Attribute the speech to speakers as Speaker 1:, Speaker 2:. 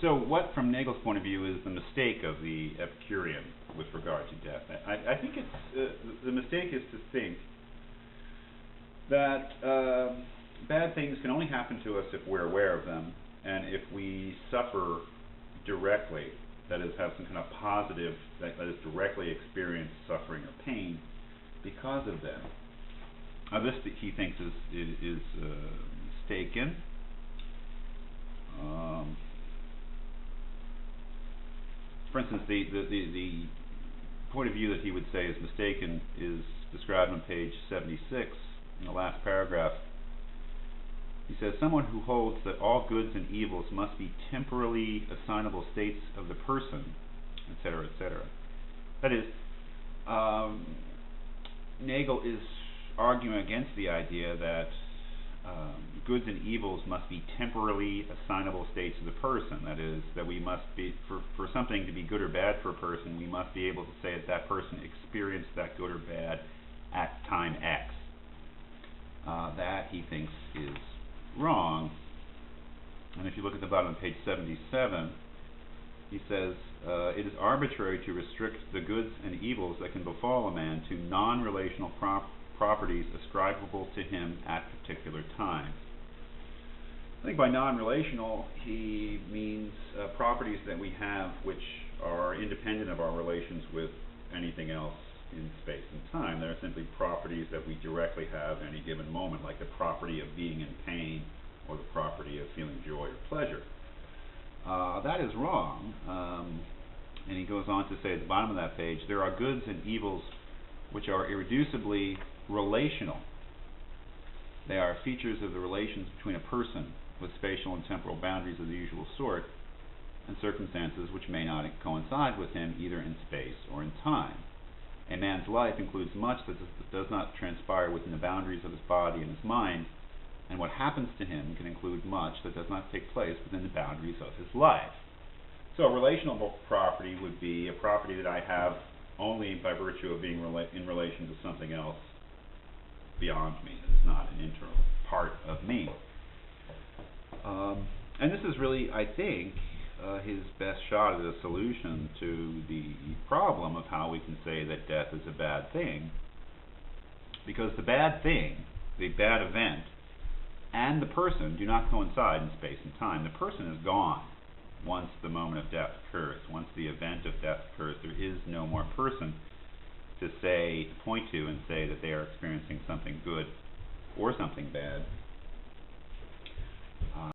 Speaker 1: So what, from Nagel's point of view, is the mistake of the Epicurean with regard to death? I think it's the mistake is to think that bad things can only happen to us if we're aware of them, and if we suffer directly, that is, have some kind of positive, that is, directly experience suffering or pain because of them. This he thinks is mistaken. For instance, the point of view that he would say is mistaken is described on page 76 in the last paragraph. He says, someone who holds that all goods and evils must be temporally assignable states of the person, etc., etc. That is, Nagel is arguing against the idea that goods and evils must be temporally assignable states of the person. That is, that we must be, for something to be good or bad for a person, we must be able to say that that person experienced that good or bad at time X. That, he thinks, is wrong. And if you look at the bottom of page 77, he says, it is arbitrary to restrict the goods and evils that can befall a man to non-relational properties ascribable to him at particular times. I think by non-relational, he means properties that we have which are independent of our relations with anything else in space and time. They're simply properties that we directly have at any given moment, like the property of being in pain or the property of feeling joy or pleasure. That is wrong. And he goes on to say at the bottom of that page, there are goods and evils which are irreducibly relational. They are features of the relations between a person with spatial and temporal boundaries of the usual sort, and circumstances which may not coincide with him either in space or in time. A man's life includes much that does not transpire within the boundaries of his body and his mind, and what happens to him can include much that does not take place within the boundaries of his life. So a relational property would be a property that I have only by virtue of being in relation to something else beyond me, that is not an internal part of me. And this is really, I think, his best shot at a solution to the problem of how we can say that death is a bad thing. Because the bad thing, the bad event, and the person do not coincide in space and time. The person is gone once the moment of death occurs. Once the event of death occurs, there is no more person to say, point to and say that they are experiencing something good or something bad.